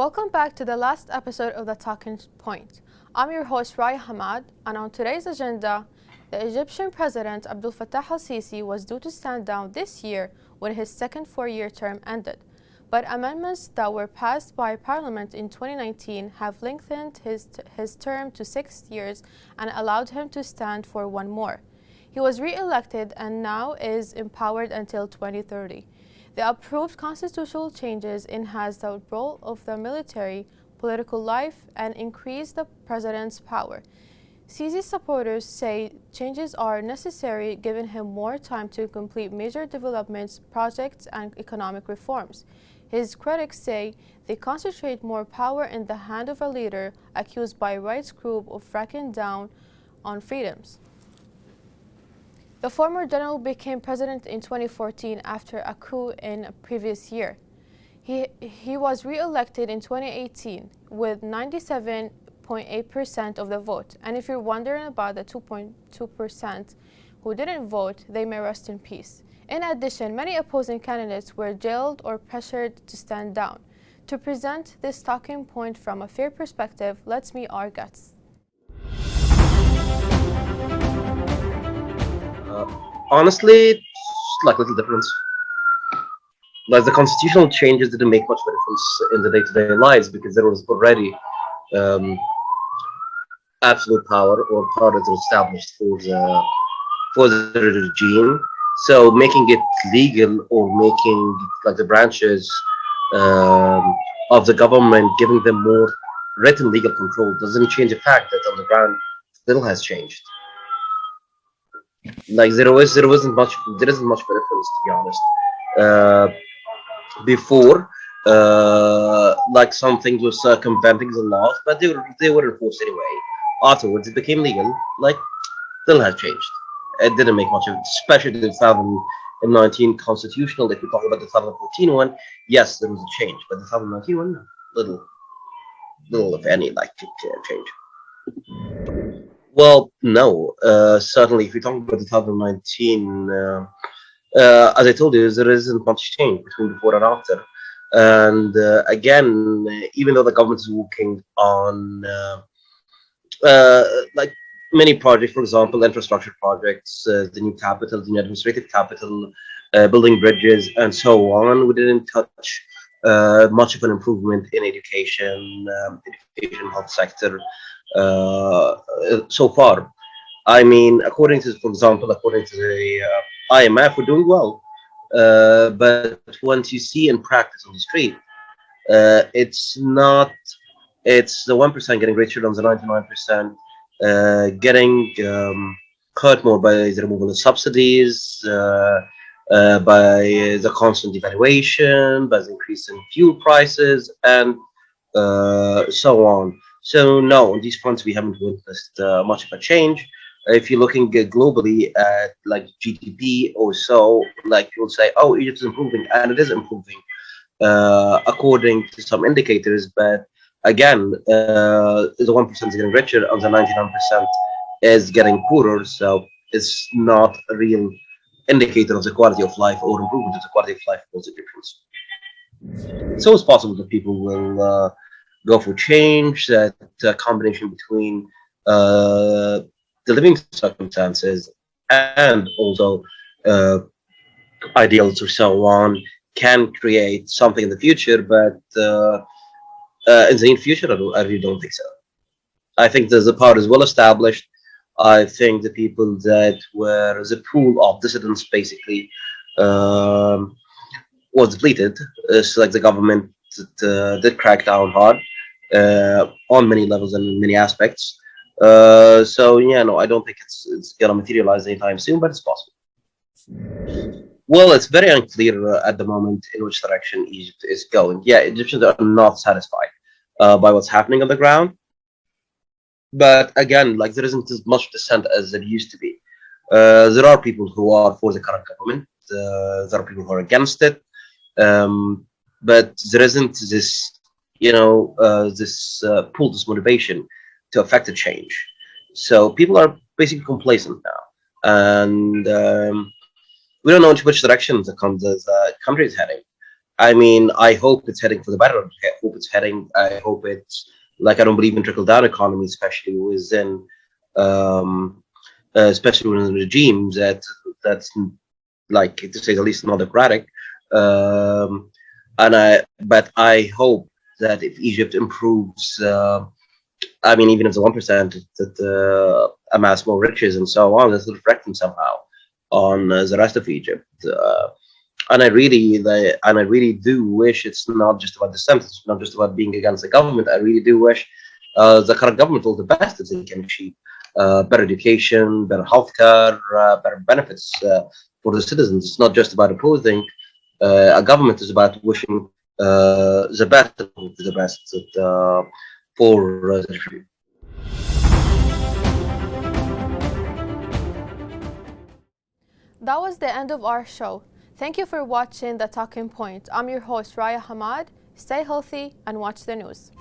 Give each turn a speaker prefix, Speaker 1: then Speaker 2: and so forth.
Speaker 1: Welcome back to the last episode of The Talking Point. I'm your host Rayah Hammad, and on today's agenda, the Egyptian President Abdel Fattah al-Sisi was due to stand down this year when his second four-year term ended. But amendments that were passed by Parliament in 2019 have lengthened his term to 6 years and allowed him to stand for one more. He was re-elected and now is empowered until 2030. The approved constitutional changes enhance the role of the military, political life, and increase the president's power. Sisi's supporters say changes are necessary, giving him more time to complete major development projects and economic reforms. His critics say they concentrate more power in the hand of a leader accused by rights groups of cracking down on freedoms. The former general became president in 2014 after a coup in a previous year. He was re-elected in 2018 with 97.8% of the vote. And if you're wondering about the 2.2% who didn't vote, they may rest in peace. In addition, many opposing candidates were jailed or pressured to stand down. To present this talking point from a fair perspective, let's meet our guests.
Speaker 2: Honestly, it's like little difference. Like the constitutional changes didn't make much of a difference in the day-to-day lives because there was already um, absolute power or power that was established for the regime. So making it legal or making like the branches of the government giving them more written legal control doesn't change the fact that on the ground still has changed. Like there isn't much of a difference, to be honest. Uh, Before, like some things were circumventing the laws, but they were enforced anyway. Afterwards, it became legal. Like still has changed. It didn't make much of it, especially the 2019 constitutional. If we talk about the 2014 one, yes, there was a change, but the 2019 one, no. little if any, like change. Well, no, certainly. If we talk about the 2019, as I told you, there isn't much change between before and after. And again, even though the government is working on uh, like many projects, for example, infrastructure projects, the new capital, the new administrative capital, building bridges, and so on, we didn't touch much of an improvement in education, health sector so far. I mean, for example, according to the IMF, we're doing well. But once you see in practice on the street, it's not. It's the 1% getting richer than the 99%, getting hurt more by the removal of subsidies, by the constant devaluation, by the increase in fuel prices, and so on. So no, on these fronts we haven't witnessed much of a change. If you're looking globally at like GDP or so, like you'll say, oh, Egypt is improving, and it is improving according to some indicators. But again, the 1% is getting richer, and the 99% is getting poorer. So it's not a real indicator of the quality of life or improvement of the quality of life of those Egyptians. So it's possible that people will go for change, that combination between the living circumstances and also uh, ideals or so on can create something in the future, but in the near future, I really don't think so. I think the power is well established. I think the people that were the pool of dissidents basically um, was depleted. It's like the government did crack down hard on many levels and in many aspects. So yeah, no, I don't think it's gonna materialize anytime soon, but it's possible. Well, it's very unclear at the moment in which direction Egypt is going. Yeah, Egyptians are not satisfied by what's happening on the ground, but again, like there isn't as much dissent as there used to be. There are people who are for the current government. There are people who are against it, um, but there isn't this pull, this motivation to affect a change. So people are basically complacent now, and we don't know which direction the country is heading. I mean, I hope it's heading for the better. I hope it's heading. I hope it's like I don't believe in trickle down economy, especially within, um, especially within regimes that's like to say the least not democratic. Um, but I hope that if Egypt improves, I mean, even if the 1% that amass more riches and so on, this will reflect them somehow on the rest of Egypt. And I really do wish it's not just about the sentence, it's not just about being against the government. I really do wish the current government all the best that they can achieve. Better education, better healthcare, better benefits for the citizens. It's not just about opposing a government. Is about wishing the best, the best for the country.
Speaker 1: That was the end of our show. Thank you for watching The Talking Point. I'm your host, Rayah Hammad. Stay healthy and watch the news.